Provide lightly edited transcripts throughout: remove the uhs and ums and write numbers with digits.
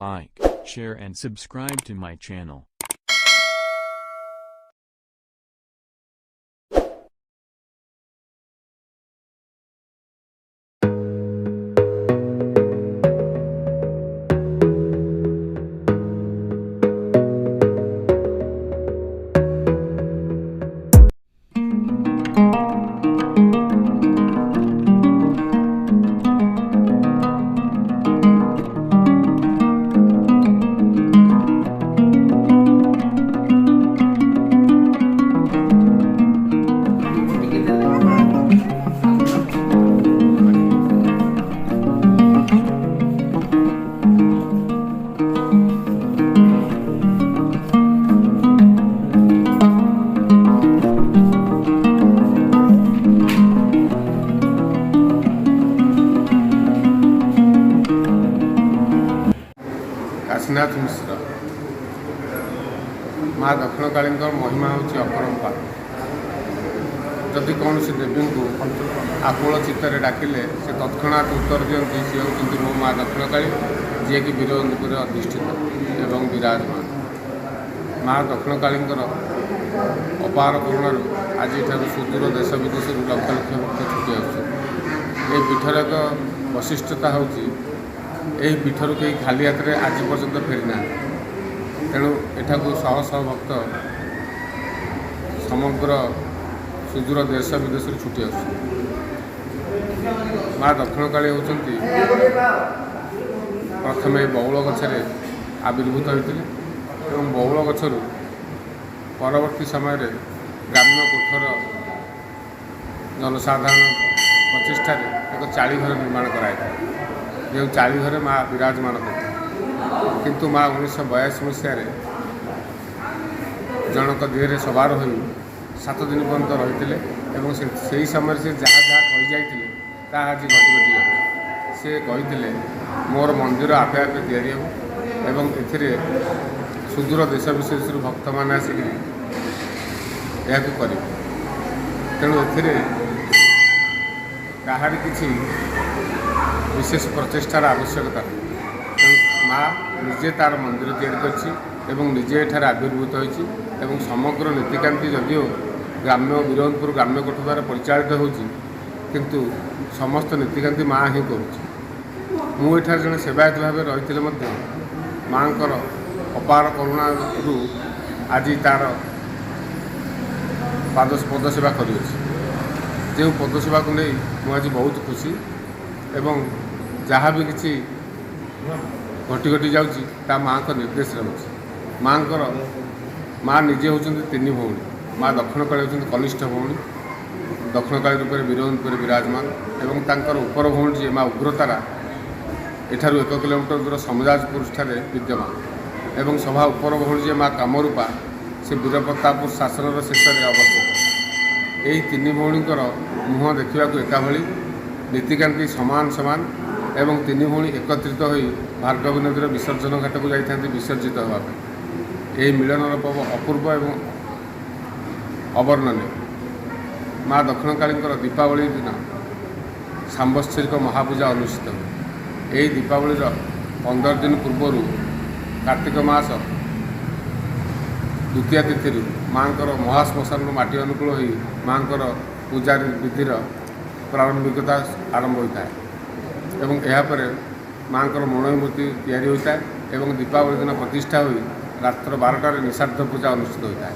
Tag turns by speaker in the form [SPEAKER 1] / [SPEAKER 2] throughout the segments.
[SPEAKER 1] Like, share and subscribe to my channel.
[SPEAKER 2] Kashinath मिश्र माँ दक्षिणकाली महिमा हूँ अपरंपार। जदि कौन सी देवी को आकुल चित्तर डाकिले से तत्क्षणात् उत्तर दिखती सी हूँ मो माँ दक्षिणकाली जी कि वीरवंदपुर अधिष्ठित एवं विराजमान। माँ दक्षिणकाली अपार करुण आज यहाँ सुदूर देश विदेश लक्ष लक्ष भक्त छुटी आए पीठर एक वैशिष्ट्यता हूँ यही पीठर कहीं खाली हाथ में आज पर्यंत फेरी ना तेणु एठा शह शह भक्त समग्र सुदूर देश विदेश छुटी आस। माँ दक्षिणकाली होती प्रथम बौल गचरे आविर्भूत होते और बौल गचर परवर्ती समय ग्राम्य कोठर जनसाधारण प्रचेषा एक चाली घर निर्माण कराए जो चाली घरे माँ विराजमान करते किंतु माँ 1982 मसीह जनक देहरे सवार हो 7 दिन पर्यंत रही से समय से जहाँ जहाँ कही जाते आज घटी घटी गला सी कही मोर मंदिर आपे आपे या सुदूर देश विशेष भक्त मैंने आसिक कर तेणु कहार किसी विशेष प्रचेषार आवश्यकता माँ निजे तार मंदिर तैयारी निजे एठार आविर्भूत होती समग्र नीतिकांति जदिओ ग्राम्य वीरवंदपुर ग्राम्य कोठ द्वारा परिचालित होती किंतु समस्त नीतिकांति माँ ही करुँच जड़े सेवायत भाव रही माँ अपार करुणा आज तार पदसेवा कर जो पदसेवा को नहीं मुझे बहुत खुशी एवं जहाँ भी किसी घटी घटी जाऊँगी माँ का निर्देश रोचे माँ निजे होती 3 भौणी माँ दक्षिणकाली होती कनिष्ठ भौणी दक्षिणकाली रूप में वीरवंदपुर विराजमान एवं तांकर उपर भौणी जी माँ उग्रतारा एठारू 1 किलोमीटर दूर समुदाजपुर ठारे विद्यमान एवं सभा उपर भौणी जी माँ कामरूपा से वीरप्रतापपुर शासन शेष में अवस्थित। यही 3 भौणीकर मुह देखा एका भली नीतिकांति समान समान एवं 3 भौणी एकत्रित हो भार्गवी नदी विसर्जन घाट को जाता विसर्जित होगापी यही मिलनर पर्व अपूर्व एवं अवर्णनीय। माँ दक्षिणकाली दीपावली दिन सांबत्सरिक महापूजा अनुष्ठित हुए। यही दीपावली 15 दिन पूर्व कार्तिक मास द्वितीय तिथि माँ महाश्मशान माटी अनुकूल हो माँ पूजा विधिर प्रारंभिकता आरंभ होता है एवं यापर माँ मणि मूर्ति तैयारी होता है एवं दीपावली दिन प्रतिष्ठा हो रात्र 12टार निषाद पूजा अनुष्ठित होता है।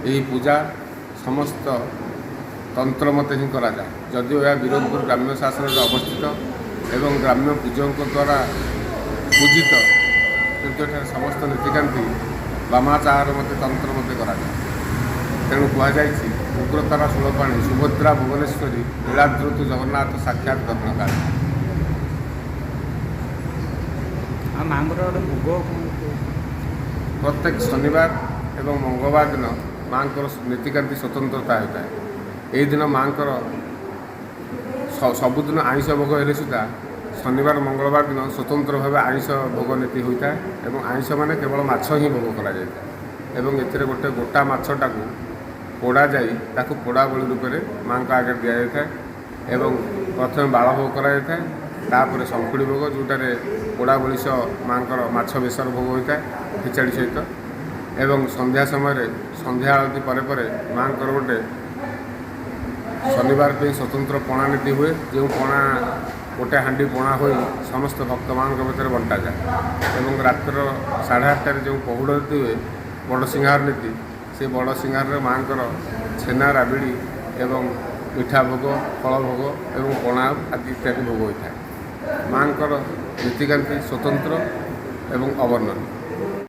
[SPEAKER 2] यही पूजा समस्त तंत्र मत ही करा जाए जदिओ यह वीरवंदपुर ग्राम्य शासन में अवस्थित एवं ग्राम्य पूजकों द्वारा पूजित किंतु समस्त नीतिकांति वामाचार मत तंत्र मत करा जाए तेणु कहुई उग्रतारा षोलपाणी सुभद्रा भुवनेश्वरी लीलाद्रुत जगन्नाथ साक्षात दक्षिणकाली। भोग प्रत्येक शनिवार एवं मंगलवार दिन माँ नीतिकांति स्वतंत्रता होता है। यही दिन माँ सबुदिन आइष भोग हेले सुधा शनिवार मंगलवार दिन स्वतंत्र भाव आइष भोग नीति होता है आइष माने केवल माछ ही भोग करा जाए एवं एथिरे गोटे गोटा माछटा को पोड़ा जाई पोड़ा बलि रूप में माँ आगे दि जाए प्रथम बाल भोग कराए तापर शंखुड़ी भोग जोटार पोड़ा बलिश माँकर माछ बेसर भोग होता है खिचड़ी सहित एवं संध्या समय संध्या आरती पर माँकर गोटे शनिवार पे स्वतंत्र पणा नीति हुए जो पणा गोटे हाँडी पणा हो समस्त भक्त मान भर बंटा जाए एवं रात्र 8:30 जो पहुड़ नीति हुए बड़ सिंहार नीति से बड़ सिंहार माँकर छेना राबिड़ी एवं मिठा भोग फल भोग एवं पणा आदि इत्यादि भोग होता है माँकर नीतिकांति स्वतंत्र एवं अवर्णनीय।